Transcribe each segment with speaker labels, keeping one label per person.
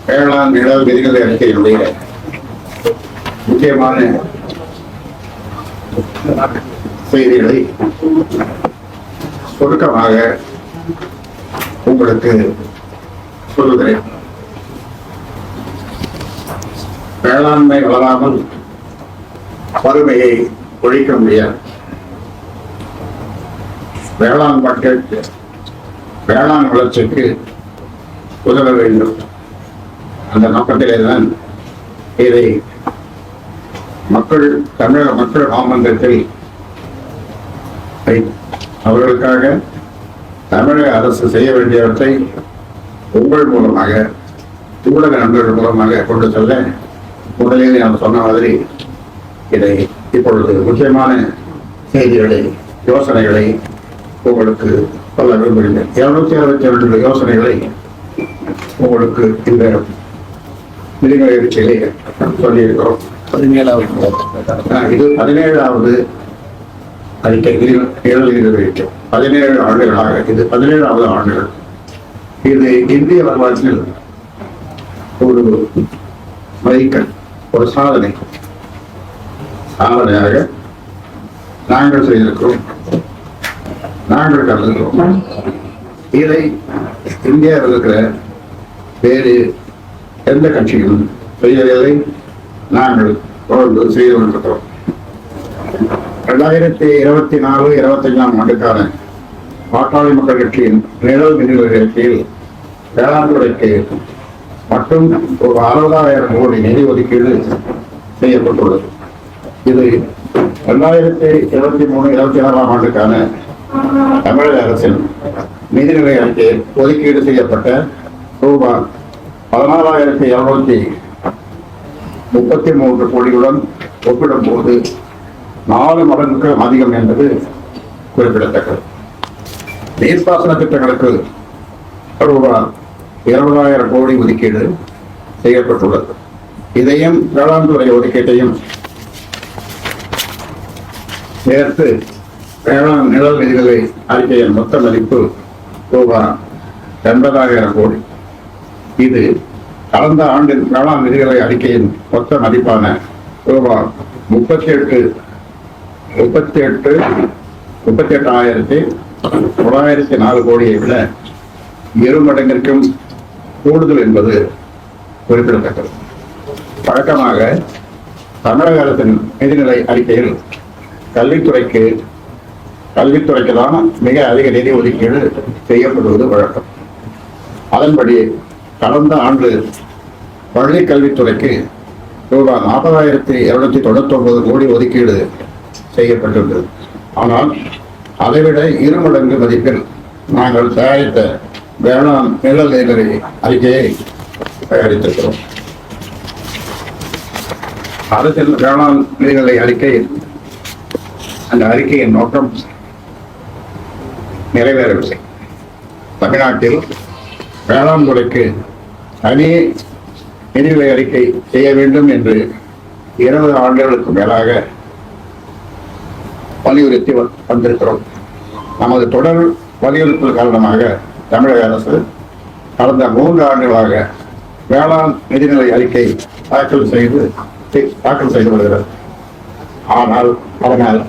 Speaker 1: வேளாண் நில விதிகள் அறிக்கையினுடைய முக்கியமான செய்திகளை சுருக்கமாக உங்களுக்கு சொல்லுகிறேன். வேளாண்மை வளராமல் வறுமையை ஒழிக்க முடியாது. வேளாண் மக்களுக்கு வேளாண் வளர்ச்சிக்கு உதவ வேண்டும். அந்த நோக்கத்திலேதான் இதை தமிழக மக்கள் மாமன்றத்தில் அவர்களுக்காக தமிழக அரசு செய்ய வேண்டியவற்றை உங்கள் மூலமாக, ஊடக நண்பர்கள் மூலமாக கொண்டு செல்ல முதலில் நான் சொன்ன மாதிரி இதை இப்பொழுது முக்கியமான செய்திகளை, யோசனைகளை உங்களுக்கு சொல்ல விரும்புகின்றேன். 262 யோசனைகளை உங்களுக்கு இந்த நிதிநிலை சொல்லியிருக்கிறோம். இது 17வது அறிக்கை. 17 ஆண்டுகளாக, இது 17வது ஆண்டுகள். இது இந்திய வரலாற்றில் ஒரு மைல்கல், ஒரு சாதனையாக நாங்கள் செய்திருக்கிறோம், நாங்கள் கலந்துகிறோம். இதை இந்தியாவில் இருக்கிற வேறு எந்த கட்சியும் செய்யவில்லை. நாங்கள் தொடர்ந்து செய்து கொண்டிருக்கிறோம். 2024-25 ஆண்டுக்கான பாட்டாளி மக்கள் கட்சியின் நிழல் நிதிநிலையில் வேளாண் துறைக்கு மட்டும் ஒரு 60,000 கோடி நிதி ஒதுக்கீடு செய்யப்பட்டுள்ளது. இது 2023-24 ஆண்டுக்கான தமிழக அரசின் நிதிநிலை அறிக்கையில் ஒதுக்கீடு செய்யப்பட்ட ரூபாய் 14,233 கோடியுடன் ஒப்பிடும் போது 4 மடங்குக்கு அதிகம் என்பது குறிப்பிடத்தக்கது. நீர்ப்பாசன திட்டங்களுக்கு ரூபாய் 20,000 கோடி ஒதுக்கீடு செய்யப்பட்டுள்ளது. இதையும் வேளாண் துறை ஒதுக்கீட்டையும் சேர்த்து வேளாண் நிழல் நிதிகளை அறிக்கையின் மொத்த மதிப்பு ரூபாய் 80,000 கோடி. இது கடந்த ஆண்டின் வேளாண் நிதிகளை அறிக்கையின் மொத்த மதிப்பான ரூபாய் 38,904 கோடியை விட 2 மடங்கிற்கும் கூடுதல் என்பது குறிப்பிடத்தக்கது. வழக்கமாக தமிழக அரசின் நிதிநிலை அறிக்கையில் கல்வித்துறைக்கு தான் மிக அதிக நிதி ஒதுக்கீடு செய்யப்படுவது வழக்கம். அதன்படி கடந்த ஆண்டு பள்ளி கல்வித்துறைக்கு ரூபாய் 40,299 கோடி ஒதுக்கீடு செய்யப்பட்டுள்ளது. ஆனால் அதைவிட 2 மடங்கு மதிப்பில் நாங்கள் தயாரித்த வேளாண் நிழல் நிதிநிலை அறிக்கையை தயாரித்திருக்கிறோம். அரசின் வேளாண் நிதிநிலை அறிக்கை, அந்த அறிக்கையின் நோக்கம் நிறைவேறவில்லை. தமிழ்நாட்டில் வேளாண் துறைக்கு தனி நிதிநிலை அறிக்கை செய்ய வேண்டும் என்று 20 ஆண்டுகளுக்கு மேலாக வலியுறுத்தி வந்திருக்கிறோம். நமது தொடர் வலியுறுத்தல் காரணமாக தமிழக அரசு கடந்த 3 ஆண்டுகளாக வேளாண் நிதிநிலை அறிக்கை தாக்கல் செய்து வருகிறது. ஆனால் அதனால்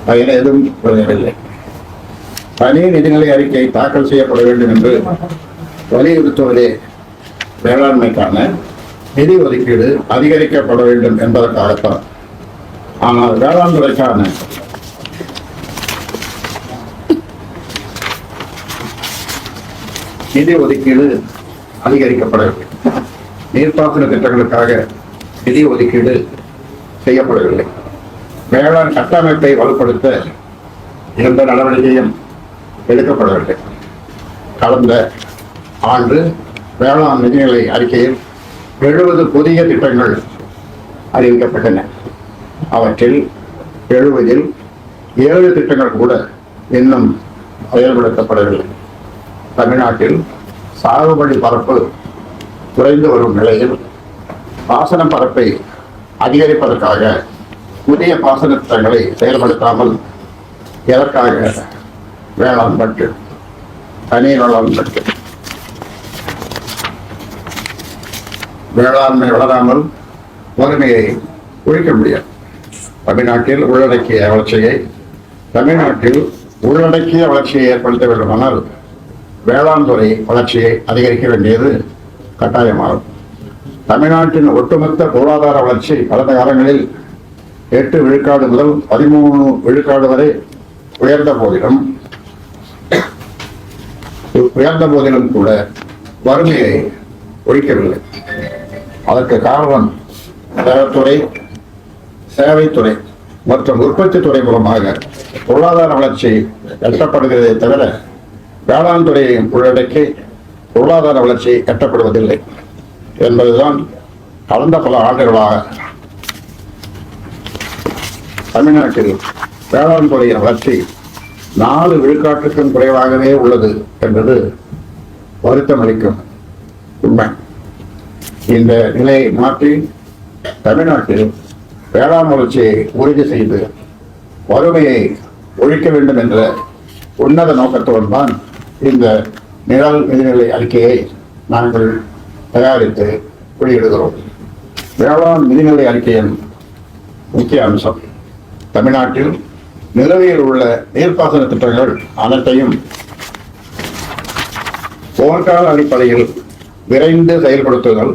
Speaker 1: பயன் எதுவும் விளையவில்லை. தனி நிதிநிலை அறிக்கை தாக்கல் செய்யப்பட வேண்டும் என்று வலியுறுத்துவதே வேளாண்மைக்கான நிதி ஒதுக்கீடு அதிகரிக்கப்பட வேண்டும் என்பதற்காகத்தான். ஆனால் வேளாண் துறைக்கான நிதி ஒதுக்கீடு அதிகரிக்கப்படவில்லை. நீர்ப்பாசன திட்டங்களுக்காக நிதி ஒதுக்கீடு செய்யப்படவில்லை. வேளாண் கட்டமைப்பை வலுப்படுத்த எந்த நடவடிக்கையும் எடுக்கப்படவில்லை. கடந்த ஆண்டு வேளாண் நிதிநிலை அறிக்கையில் 70 புதிய திட்டங்கள் அறிவிக்கப்பட்டன. அவற்றில் 70-ல் 7 திட்டங்கள் கூட இன்னும் செயல்படுத்தப்படவில்லை. தமிழ்நாட்டில் சாகுபடி பரப்பு குறைந்து வரும் நிலையில் பாசன பரப்பை அதிகரிப்பதற்காக புதிய பாசன திட்டங்களை செயல்படுத்தாமல் எதற்காக வேளாண் பட்ஜெட், தனி வேளாண் பட்ஜெட்? வேளாண்மை வளராமல் வறுமையை ஒழிக்க முடியாது. தமிழ்நாட்டில் உள்ளடக்கிய வளர்ச்சியை ஏற்படுத்த வேண்டுமானால் வேளாண் துறை வளர்ச்சியை அதிகரிக்க வேண்டியது கட்டாயமாகும். தமிழ்நாட்டின் ஒட்டுமொத்த பொருளாதார வளர்ச்சி கடந்த காலங்களில் 8 விழுக்காடு முதல் 13 விழுக்காடு வரை உயர்ந்த போதிலும் கூட வறுமையை ஒழிக்கவில்லை. அதற்கு காரணம் நலத்துறை, சேவைத்துறை மற்றும் உற்பத்தி துறை மூலமாக பொருளாதார வளர்ச்சி எட்டப்படுகிறதே தவிர வேளாண் துறையை உள்ளடக்கி பொருளாதார வளர்ச்சி எட்டப்படுவதில்லை என்பதுதான் கடந்த பல ஆண்டுகளாக தமிழ்நாட்டில் வேளாண் துறையின் வளர்ச்சி 4 விழுக்காட்டுக்கும் குறைவாகவே உள்ளது என்பது வருத்தமளிக்கும் உண்மை. இந்த நிலையை மாற்றி தமிழ்நாட்டில் வேளாண் வளர்ச்சியை உறுதி செய்து வறுமையை ஒழிக்க வேண்டும் என்ற உன்னத நோக்கத்துடன் தான் இந்த நிழல் நிதிநிலை அறிக்கையை நாங்கள் தயாரித்து வெளியிடுகிறோம். வேளாண் நிதிநிலை அறிக்கையின் முக்கிய அம்சம் தமிழ்நாட்டில் நிலுவையில் உள்ள நீர்ப்பாசன திட்டங்கள் அனைத்தையும் போர்க்கால அடிப்படையில் விரைந்து செயல்படுத்துதல்,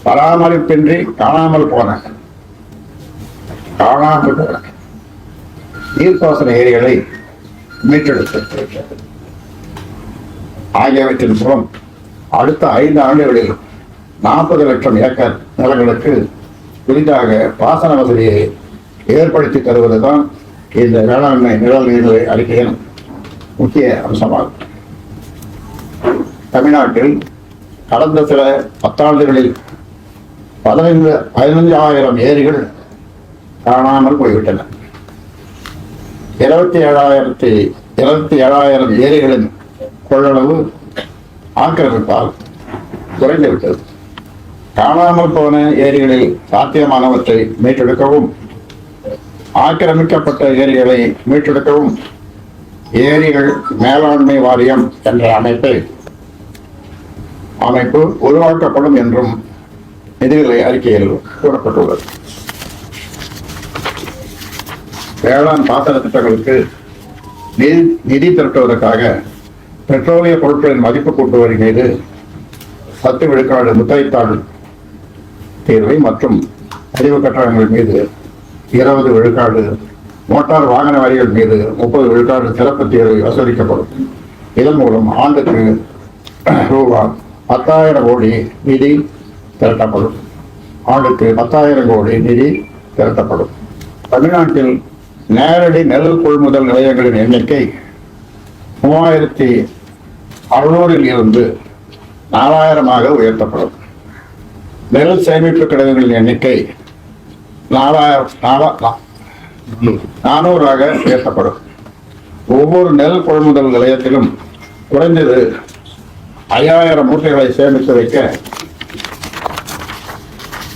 Speaker 1: பராமரிப்பின்றி காணாமல் போன நீர்ப்பாசன ஏரிகளை மீட்டெடுத்து ஆகியவற்றின் மூலம் அடுத்த 5 ஆண்டுகளில் 40 லட்சம் ஏக்கர் நிலங்களுக்கு புதிதாக பாசன வசதியை ஏற்படுத்தி தருவதுதான் இந்த வேளாண்மை நிழல் நீர்நிலை அறிக்கையின் முக்கிய அம்சமாகும். தமிழ்நாட்டில் கடந்த சில 10 ஆண்டுகளில் 15,000 ஏரிகள் காணாமல் போய்விட்டன. 27,000 ஏரிகளின் கொள்ளளவு ஆக்கிரமிப்பால் குறைந்துவிட்டது. காணாமல் போன ஏரிகளில் சாத்தியமானவற்றை மீட்டெடுக்கவும், ஆக்கிரமிக்கப்பட்ட ஏரிகளை மீட்டெடுக்கவும் ஏரிகள் மேலாண்மை வாரியம் என்ற அமைப்பு உருவாக்கப்படும் என்றும் நிதிநிலை அறிக்கையில் கூறப்பட்டுள்ளது. வேளாண் பாசன திட்டங்களுக்கு நிதி திரட்டுவதற்காக பெட்ரோலிய பொருட்களின் மதிப்பு கூட்டு வரி மீது 10 விழுக்காடு முத்திரைத்தாள் தீர்வை மற்றும் பதிவு கட்டணங்கள் மீது 20 விழுக்காடு, மோட்டார் வாகன வரிகள் மீது 30 விழுக்காடு சிறப்பு தீர்வை வசூலிக்கப்படும். இதன் மூலம் ஆண்டுக்கு ரூபாய் 10,000 கோடி நிதி திரட்டப்படும். தமிழ்நாட்டில் நேரடி நெல் கொள்முதல் நிலையங்களின் எண்ணிக்கை 3,600 இருந்து 4,000 உயர்த்தப்படும். நெல் சேமிப்பு கிடங்குகளின் எண்ணிக்கை 400 உயர்த்தப்படும். ஒவ்வொரு நெல் கொள்முதல் நிலையத்திலும் குறைந்தது 5,000 மூட்டைகளை சேமித்து வைக்க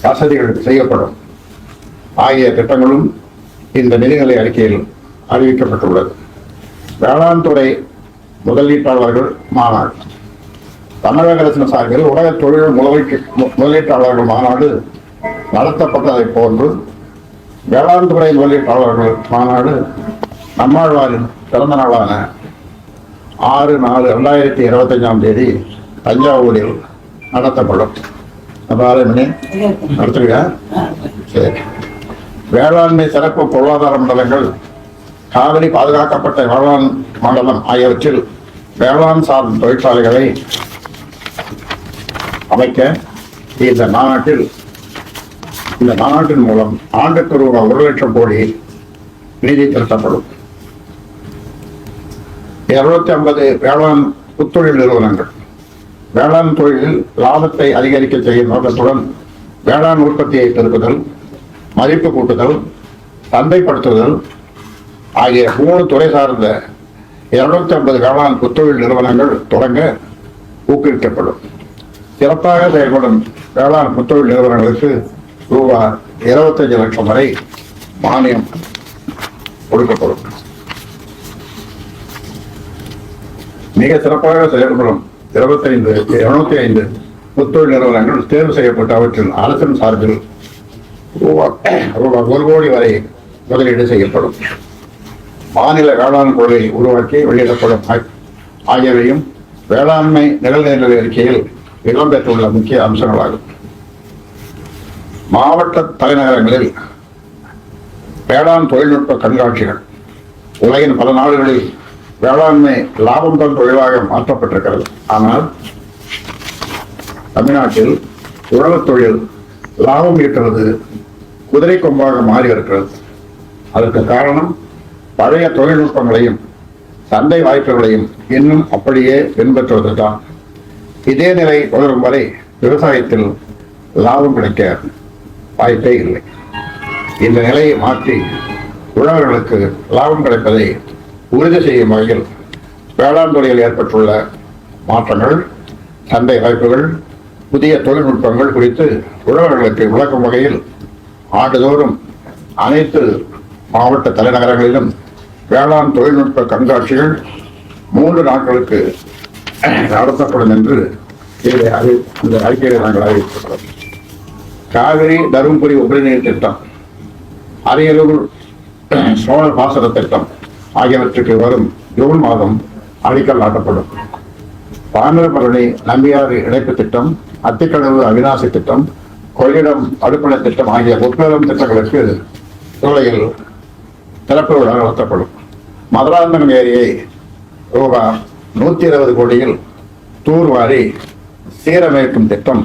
Speaker 1: வசதிகள் செய்யப்படும். ஆகிய திட்டங்களும் இந்த நிதிநிலை அறிக்கையில் அறிவிக்கப்பட்டுள்ளது. வேளாண் துறை முதலீட்டாளர்கள் மாநாடு. தமிழக அரசின் சார்பில் உலக தொழில் முதலீட்டாளர்கள் மாநாடு நடத்தப்பட்டதை போன்று வேளாண் துறை முதலீட்டாளர்கள் மாநாடு நம்மாழ்வாரின் பிறந்த நாளான 6/4/2025 தஞ்சாவூரில் நடத்தப்படும். நடத்துறியா? சரி. வேளாண்மை சிறப்பு பொருளாதார மண்டலங்கள், காவிரி பாதுகாக்கப்பட்ட வேளாண் மண்டலம் ஆகியவற்றில் வேளாண் சார்ந்த தொழிற்சாலைகளை அமைக்க இந்த மாநாட்டின் மூலம் ஆண்டுக்கு ரூபாய் 1 லட்சம் கோடி நிதி திரட்டப்படும். 250 வேளாண் புத்தொழில் நிறுவனங்கள் வேளாண் தொழிலில் லாபத்தை அதிகரிக்க செய்யும் நோக்கத்துடன் வேளாண் உற்பத்தியை பெருக்குதல், மதிப்பு கூட்டுதல், சந்தைப்படுத்துதல் ஆகிய 3 துறை சார்ந்த 250 வேளாண் புத்தொழில் நிறுவனங்கள் தொடங்க ஊக்குவிக்கும். ஊக்குவிக்கப்படும். சிறப்பாக செயல்படும் வேளாண் புத்தொழில் நிறுவனங்களுக்கு ரூபாய் 25 லட்சம் வரை மானியம் கொடுக்கப்படும். மிக சிறப்பாக செயல்படும் 205 புத்தொழில் நிறுவனங்கள் தேர்வு செய்யப்பட்டு அவற்றில் அரசின் சார்பில் ரூபாய் 1 கோடி வரை முதலீடு செய்யப்படும். மாநில வேளாண் கொள்கை உருவாக்கி வெளியிடப்படும் ஆகியவையும் வேளாண்மை நிகழ்நிலை அறிக்கையில் இடம்பெற்றுள்ள முக்கிய அம்சங்களாகும். மாவட்ட தலைநகரங்களில் வேளாண் தொழில்நுட்ப கண்காட்சிகள். உலகின் பல நாடுகளில் வேளாண்மை லாபம் தரும் தொழிலாக மாற்றப்பட்டிருக்கிறது. ஆனால் தமிழ்நாட்டில் உழவுத் தொழில் லாபம் ஈட்டுவது குதிரை கொம்பாக மாறி இருக்கிறது. அதற்கு காரணம் பழைய தொழில்நுட்பங்களையும் சந்தை வாய்ப்புகளையும் இன்னும் அப்படியே பின்பற்றுவதுதான். இதே நிலை தொடரும் வரை விவசாயத்தில் லாபம் கிடைக்க வாய்ப்பே இல்லை. இந்த நிலையை மாற்றி உழவர்களுக்கு லாபம் கிடைப்பதை உறுதி செய்யும் வகையில் வேளாண் துறையில் ஏற்பட்டுள்ள மாற்றங்கள், சந்தை வாய்ப்புகள், புதிய தொழில்நுட்பங்கள் குறித்து உழவர்களுக்கு விளக்கும் வகையில் ஆண்டுதோறும் அனைத்து மாவட்ட தலைநகரங்களிலும் வேளாண் தொழில்நுட்ப கண்காட்சிகள் 3 நாட்களுக்கு நடத்தப்படும் என்று இந்த அறிக்கையை நாங்கள் அறிவித்துள்ளோம். காவிரி தருமபுரி உபரிநீர் திட்டம், அரியலூர் சோழர் பாசன திட்டம் ஆகியவற்றுக்கு வரும் ஜூன் மாதம் அடிக்கல் நாட்டப்படும். தாமிரபரணி நம்பியாறு இணைப்பு திட்டம், அத்திக்கடவு அவிநாசி திட்டம், கொள்ளிடம் தடுப்பணை திட்டம் ஆகிய முப்பெரும் திட்டங்களுக்கு ஜூலையில் திறப்பு விழா நடத்தப்படும். மதுராந்தகம் ஏரியை ரூபாய் 120 கோடியில் தூர்வாரி சீரமைக்கும் திட்டம்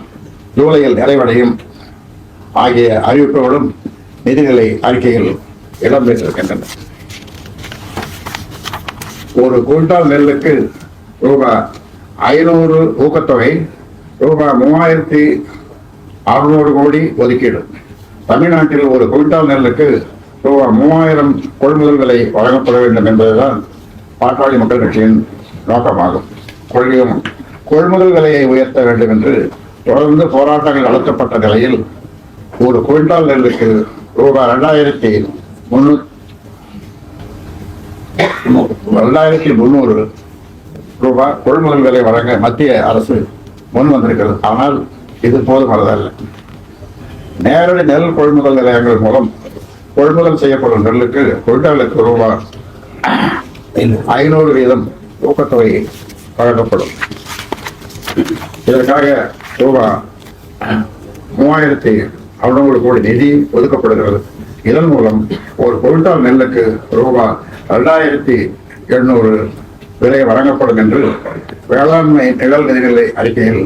Speaker 1: ஜூலையில் நிறைவடையும் ஆகிய அறிவிப்புகளும் நிதிநிலை அறிக்கையில் இடம்பெற்றிருக்கின்றன. ஒரு குவிண்டால் நெல்லுக்கு ரூபாய் 500 ஊக்கத்தொகை, ரூபாய் 3600 கோடி ஒதுக்கீடு. தமிழ்நாட்டில் ஒரு குவிண்டால் நெல்லுக்கு ரூபாய் 3000 கொள்முதல் விலை வழங்கப்பட வேண்டும் என்பதுதான் பாட்டாளி மக்கள் கட்சியின் நோக்கமாகும். கொள்முதல் விலையை உயர்த்த வேண்டும் என்று தொடர்ந்து போராட்டங்கள் நடத்தப்பட்ட நிலையில் ஒரு குவிண்டால் நெல்லுக்கு ரூபாய் 2300 ரூபாய் கொள்முதல் விலை வழங்க மத்திய அரசு முன் வந்திருக்கிறது. ஆனால் இது போதுமானதல்ல. நேரடி நெல் கொள்முதல் நிலையங்கள் மூலம் கொள்முதல் செய்யப்படும் நெல்லுக்கு குவிண்டாலுக்கு ரூபாய் 500 வீதம் ஊக்கத்தொகை வழங்கப்படும். இதற்காக ரூபாய் 3600 கோடி நிதி ஒதுக்கப்படுகிறது. இதன் மூலம் ஒரு குவிண்டால் நெல்லுக்கு ரூபாய் 2800 விலை வழங்கப்படும் என்று வேளாண்மை நிழல் நிதிநிலை அறிக்கையில்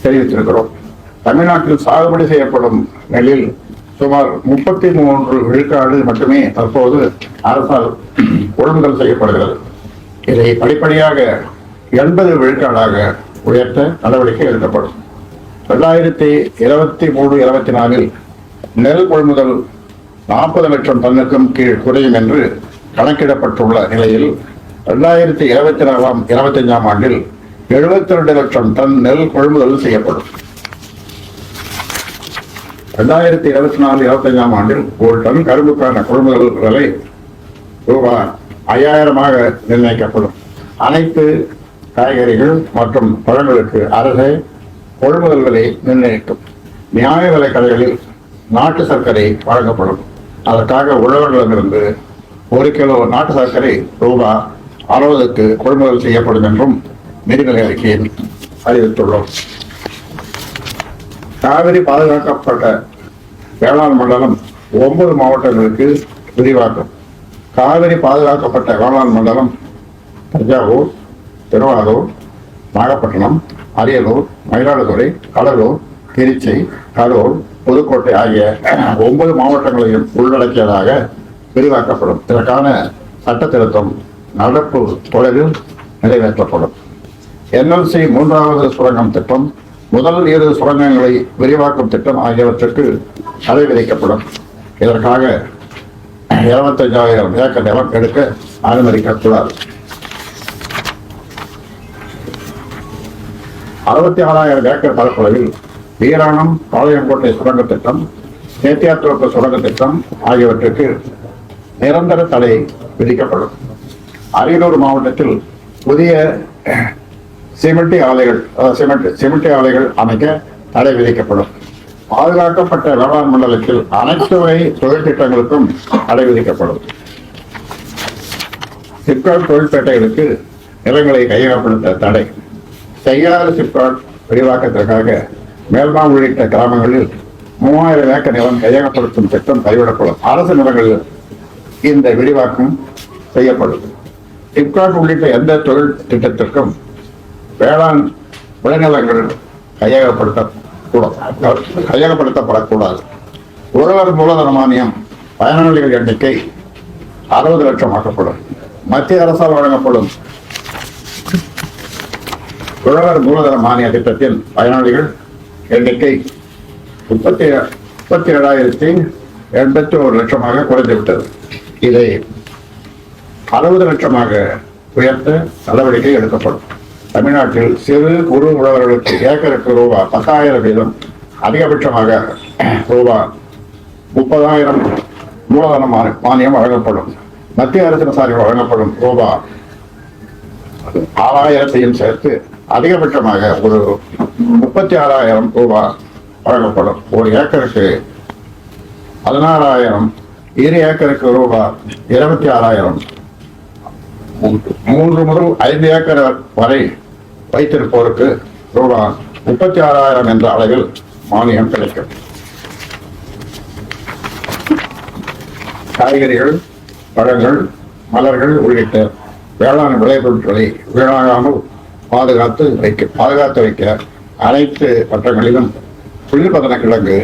Speaker 1: தெரிவித்திருக்கிறோம். தமிழ்நாட்டில் சாகுபடி செய்யப்படும் நெல்லில் சுமார் 33 விழுக்காடு மட்டுமே தற்போது அரசால் கொள்முதல் செய்யப்படுகிறது. இதை படிப்படியாக 80 விழுக்காடாக உயர்த்த நடவடிக்கை எடுக்கப்படும். 2023-24 நெல் கொள்முதல் 40 லட்சம் டன்னுக்கும் கீழ் குறையும் என்று கணக்கிடப்பட்டுள்ள நிலையில் 2024-25 ஆண்டில் 72 லட்சம் டன் நெல் கொள்முதல் செய்யப்படும். 2024-25 ஆண்டில் ஒரு டன் கரும்புக்கான கொள்முதல் விலை ரூபாய் 5000 நிர்ணயிக்கப்படும். அனைத்து காய்கறிகள் மற்றும் பழங்களுக்கு அரசே கொள்முதல் விலை நிர்ணயிக்கும். நியாய விலை கடைகளில் நாட்டு சர்க்கரை வழங்கப்படும். அதற்காக உழவர்களிடமிருந்து 1 கிலோ நாட்டு சர்க்கரை ரூபாய் 60க்கு கொள்முதல் செய்யப்படும் என்றும் நிதிநிலை அறிக்கையில் அறிவித்துள்ளோம். காவிரி பாதுகாக்கப்பட்ட வேளாண் மண்டலம் 9 மாவட்டங்களுக்கு விரிவாக்கம். காவிரி பாதுகாக்கப்பட்ட வேளாண் மண்டலம் தஞ்சாவூர், திருவாரூர், நாகப்பட்டினம், அரியலூர், மயிலாடுதுறை, கடலூர், திருச்சி, கரூர், புதுக்கோட்டை ஆகிய 9 மாவட்டங்களையும் உள்ளடக்கியதாக விரிவாக்கப்படும். இதற்கான சட்ட திருத்தம் நடப்பு தொடரில் நிறைவேற்றப்படும். NLC 3வது சுரங்கம் திட்டம், முதல் 2 சுரங்கங்களை விரிவாக்கும் திட்டம் ஆகியவற்றுக்கு தடை விதிக்கப்படும். இதற்காக 25,000 ஏக்கர் நிலம் எடுக்க அனுமதிக்கக்கூடாது. 66,000 ஏக்கர் பரப்பளவில் வீராணம் பாளையங்கோட்டை சுரங்க திட்டம், சேத்தியாத்தோப்பு சுரங்க திட்டம் ஆகியவற்றுக்கு நிரந்தர தடை விதிக்கப்படும். அரியலூர் மாவட்டத்தில் புதிய சிமெண்ட் ஆலைகள் அமைக்க தடை விதிக்கப்படும். பாதுகாக்கப்பட்ட வேளாண் மண்டலத்தில் அனைத்து வகை தொழில் திட்டங்களுக்கும் தடை விதிக்கப்படும். சிப்காட் தொழிற்பேட்டைகளுக்கு நிலங்களை கையகப்படுத்த தடை. செய்யாறு சிப்காட் விரிவாக்கத்திற்காக மேல்மா உள்ளிட்ட கிராமங்களில் 3000 ஏக்கர் நிலம் கையகப்படுத்தும் திட்டம் கைவிடப்படும். அரசு நிலங்களில் இந்த விரிவாக்கம் செய்யப்படும். சிப்காட் உள்ளிட்ட எந்த தொழில் திட்டத்திற்கும் வேளாண் விளைநிலங்கள் கையகப்படுத்தப்படக்கூடாது. உழவர் மூலதன மானியம் பயனாளிகள் எண்ணிக்கை 60 லட்சம் ஆக்கப்படும். மத்திய அரசால் வழங்கப்படும் உழவர் மூலதன மானிய திட்டத்தின் பயனாளிகள் எண்ணிக்கை 37,081 லட்சமாக குறைந்துவிட்டது. இதை 60 லட்சமாக உயர்த்த நடவடிக்கை எடுக்கப்படும். தமிழ்நாட்டில் சிறு குறு உழவர்களுக்கு ஏக்கருக்கு ரூபாய் 10,000 வீதம், அதிகபட்சமாக ரூபாய் 30,000 மூலதன மானியம் வழங்கப்படும். மத்திய அரசின் சார்பில் வழங்கப்படும் ரூபாய் 6,000 சேர்த்து அதிகபட்சமாக ஒரு 36,000 ரூபாய் வழங்கப்படும். ஒரு ஏக்கருக்கு 16,000, 2 ஏக்கருக்கு ரூபாய் 26,000, 3 முதல் 5 ஏக்கர் வரை வைத்திருப்போருக்கு ரூபாய் 36,000 என்ற அளவில் மானியம் கிடைக்கும். காய்கறிகள், பழங்கள், மலர்கள் உள்ளிட்ட வேளாண் விளைபொருட்களை வீணாகாமல் பாதுகாத்து வைக்க அனைத்து வட்டங்களிலும் குளிர்பதன கிடங்கு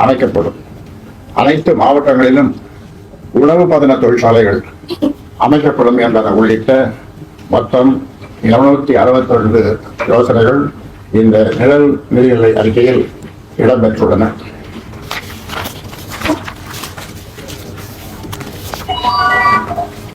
Speaker 1: அமைக்கப்படும். அனைத்து மாவட்டங்களிலும் உணவு பதன தொழிற்சாலைகள் அமைக்கப்படும் என்பன உள்ளிட்ட மொத்தம் 262 யோசனைகள் இந்த நிழல் நிதிநிலை அறிக்கையில் இடம்பெற்றுள்ளன.